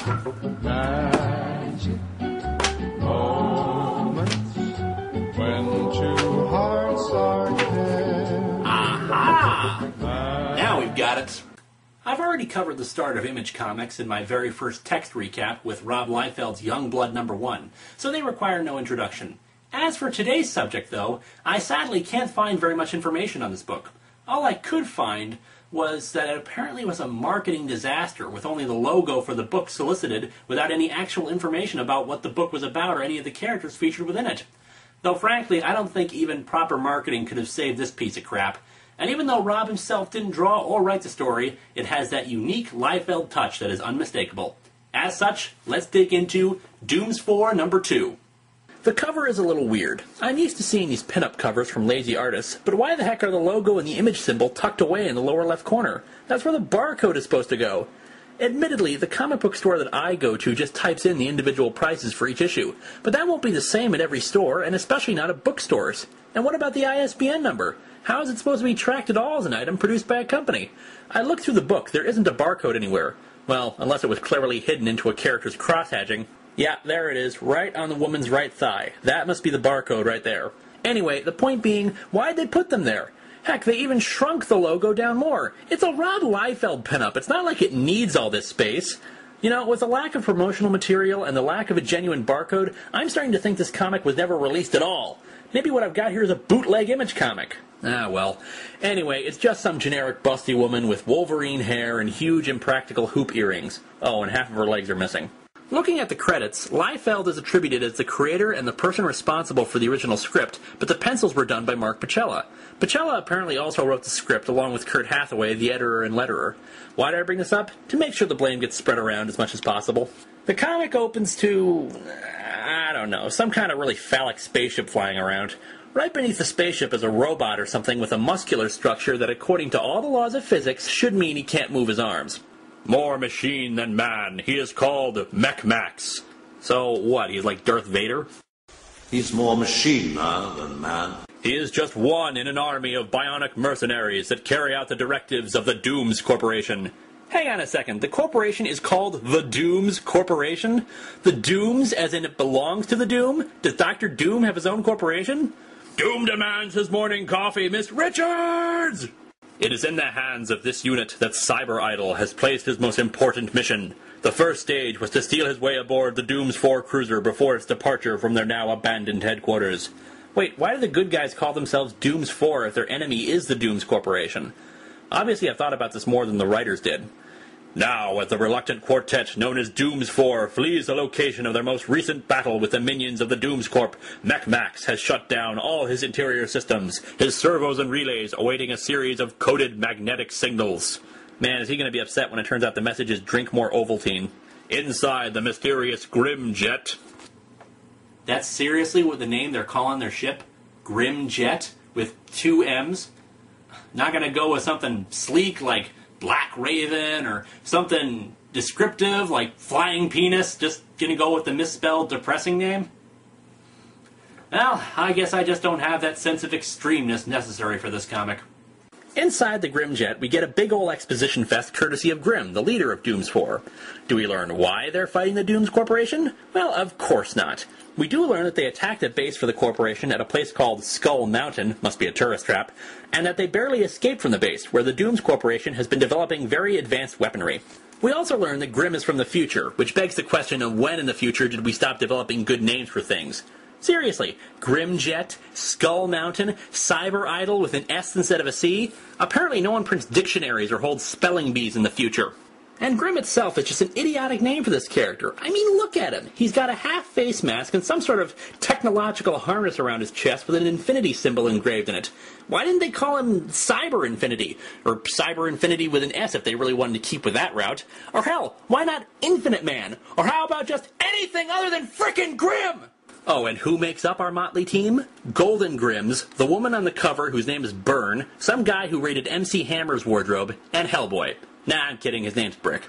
Magic moments when two hearts are knit. Aha! Now we've got it. I've already covered the start of Image Comics in my very first text recap with Rob Liefeld's Youngblood #1, so they require no introduction. As for today's subject, though, I sadly can't find very much information on this book. All I could find was that it apparently was a marketing disaster, with only the logo for the book solicited without any actual information about what the book was about or any of the characters featured within it. Though frankly, I don't think even proper marketing could have saved this piece of crap. And even though Rob himself didn't draw or write the story, it has that unique Liefeld touch that is unmistakable. As such, let's dig into Dooms 4 #2. The cover is a little weird. I'm used to seeing these pinup covers from lazy artists, but why the heck are the logo and the image symbol tucked away in the lower left corner? That's where the barcode is supposed to go. Admittedly, the comic book store that I go to just types in the individual prices for each issue, but that won't be the same at every store, and especially not at bookstores. And what about the ISBN number? How is it supposed to be tracked at all as an item produced by a company? I looked through the book. There isn't a barcode anywhere. Well, unless it was cleverly hidden into a character's cross-hatching. Yeah, there it is, right on the woman's right thigh. That must be the barcode right there. Anyway, the point being, why'd they put them there? Heck, they even shrunk the logo down more. It's a Rob Liefeld pinup. It's not like it needs all this space. You know, with the lack of promotional material and the lack of a genuine barcode, I'm starting to think this comic was never released at all. Maybe what I've got here is a bootleg Image comic. Ah, well. Anyway, it's just some generic busty woman with Wolverine hair and huge impractical hoop earrings. Oh, and half of her legs are missing. Looking at the credits, Liefeld is attributed as the creator and the person responsible for the original script, but the pencils were done by Mark Pacella. Pacella apparently also wrote the script along with Kurt Hathaway, the editor and letterer. Why did I bring this up? To make sure the blame gets spread around as much as possible. The comic opens to, I don't know, some kind of really phallic spaceship flying around. Right beneath the spaceship is a robot or something with a muscular structure that, according to all the laws of physics, should mean he can't move his arms. More machine than man. He is called Mech Max. So what, he's like Darth Vader? He's more machine than man. He is just one in an army of bionic mercenaries that carry out the directives of the Dooms Corporation. Hang on a second, the corporation is called the Dooms Corporation? The Dooms as in it belongs to the Doom? Does Dr. Doom have his own corporation? Doom demands his morning coffee, Miss Richards! It is in the hands of this unit that Cyber Idol has placed his most important mission. The first stage was to steal his way aboard the Dooms 4 cruiser before its departure from their now abandoned headquarters. Wait, why do the good guys call themselves Dooms 4 if their enemy is the Dooms Corporation? Obviously I've thought about this more than the writers did. Now, as the reluctant quartet known as Dooms 4 flees the location of their most recent battle with the minions of the Dooms Corp, Mech Max has shut down all his interior systems, his servos and relays awaiting a series of coded magnetic signals. Man, is he going to be upset when it turns out the message is drink more Ovaltine. Inside the mysterious Grim Jet. That's seriously what the name they're calling their ship? Grim Jet? With 2 M's? Not going to go with something sleek like Black Raven, or something descriptive like Flying Penis, just gonna go with the misspelled, depressing name? Well, I guess I just don't have that sense of extremeness necessary for this comic. Inside the Grimjet, we get a big ol' exposition fest courtesy of Grim, the leader of Dooms 4. Do we learn why they're fighting the Dooms Corporation? Well, of course not. We do learn that they attacked a base for the corporation at a place called Skull Mountain, must be a tourist trap, and that they barely escaped from the base, where the Dooms Corporation has been developing very advanced weaponry. We also learn that Grim is from the future, which begs the question of when in the future did we stop developing good names for things. Seriously, Grimjet, Skull Mountain, Cyber Idol with an S instead of a C? Apparently no one prints dictionaries or holds spelling bees in the future. And Grim itself is just an idiotic name for this character. I mean, look at him. He's got a half-face mask and some sort of technological harness around his chest with an infinity symbol engraved in it. Why didn't they call him Cyber Infinity? Or Cyber Infinity with an S if they really wanted to keep with that route? Or hell, why not Infinite Man? Or how about just anything other than frickin' Grim? Oh, and who makes up our motley team? Golden Grims, the woman on the cover whose name is Byrne, some guy who raided MC Hammer's wardrobe, and Hellboy. Nah, I'm kidding, his name's Brick.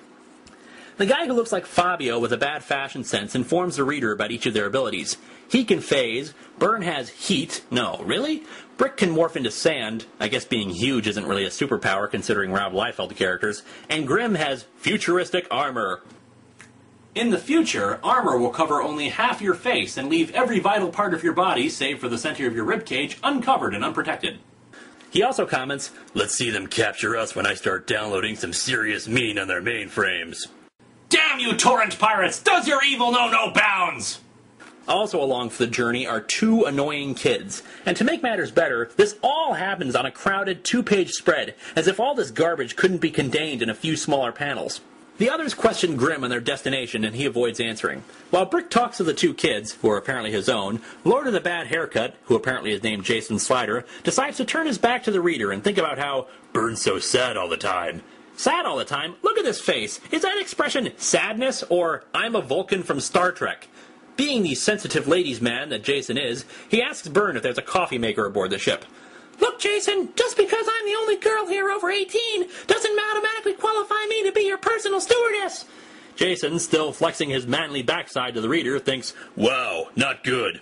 The guy who looks like Fabio with a bad fashion sense informs the reader about each of their abilities. He can phase, Byrne has heat, no, really? Brick can morph into sand, I guess being huge isn't really a superpower considering Rob Liefeld characters, and Grim has futuristic armor. In the future, armor will cover only half your face and leave every vital part of your body, save for the center of your ribcage, uncovered and unprotected. He also comments, "Let's see them capture us when I start downloading some serious mean on their mainframes." Damn you, torrent pirates! Does your evil know no bounds? Also along for the journey are two annoying kids. And to make matters better, this all happens on a crowded 2-page spread, as if all this garbage couldn't be contained in a few smaller panels. The others question Grimm on their destination, and he avoids answering. While Brick talks to the two kids, who are apparently his own, Lord of the Bad Haircut, who apparently is named Jason Slider, decides to turn his back to the reader and think about how Burn's so sad all the time. Sad all the time? Look at this face. Is that expression sadness or I'm a Vulcan from Star Trek? Being the sensitive ladies' man that Jason is, he asks Burn if there's a coffee maker aboard the ship. Look, Jason, just because I'm the only girl here over 18 doesn't automatically qualify me to be your personal stewardess. Jason, still flexing his manly backside to the reader, thinks, wow, not good.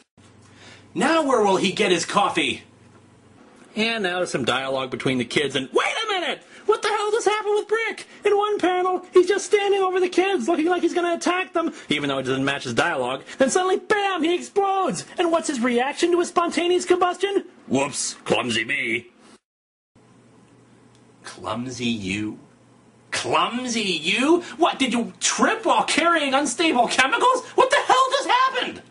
Now where will he get his coffee? And now there's some dialogue between the kids and, wait a minute! What the hell just happened with Brick? In one panel, he's just standing over the kids, looking like he's going to attack them, even though it doesn't match his dialogue. Then suddenly, bam, he explodes! And what's his reaction to a spontaneous combustion? Whoops, clumsy me. Clumsy you? Clumsy you? What, did you trip while carrying unstable chemicals? What the hell just happened?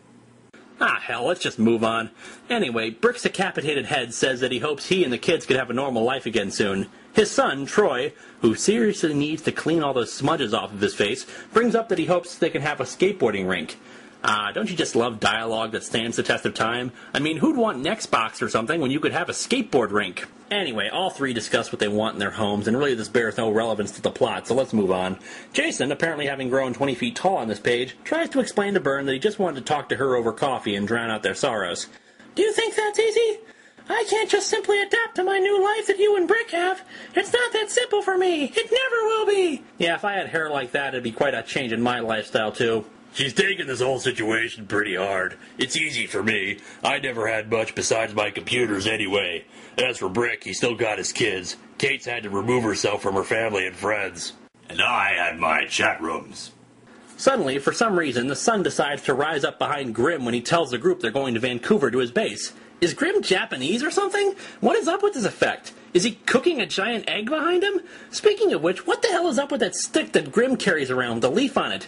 Ah, hell, let's just move on. Anyway, Brick's decapitated head says that he hopes he and the kids could have a normal life again soon. His son, Troy, who seriously needs to clean all those smudges off of his face, brings up that he hopes they can have a skateboarding rink. Don't you just love dialogue that stands the test of time? I mean, who'd want an Xbox or something when you could have a skateboard rink? Anyway, all three discuss what they want in their homes, and really this bears no relevance to the plot, so let's move on. Jason, apparently having grown 20 feet tall on this page, tries to explain to Byrne that he just wanted to talk to her over coffee and drown out their sorrows. Do you think that's easy? I can't just simply adapt to my new life that you and Brick have. It's not that simple for me. It never will be. Yeah, if I had hair like that, it'd be quite a change in my lifestyle, too. She's taking this whole situation pretty hard. It's easy for me. I never had much besides my computers anyway. As for Brick, he still got his kids. Kate's had to remove herself from her family and friends. And I had my chat rooms. Suddenly, for some reason, the son decides to rise up behind Grimm when he tells the group they're going to Vancouver to his base. Is Grimm Japanese or something? What is up with this effect? Is he cooking a giant egg behind him? Speaking of which, what the hell is up with that stick that Grimm carries around with a leaf on it?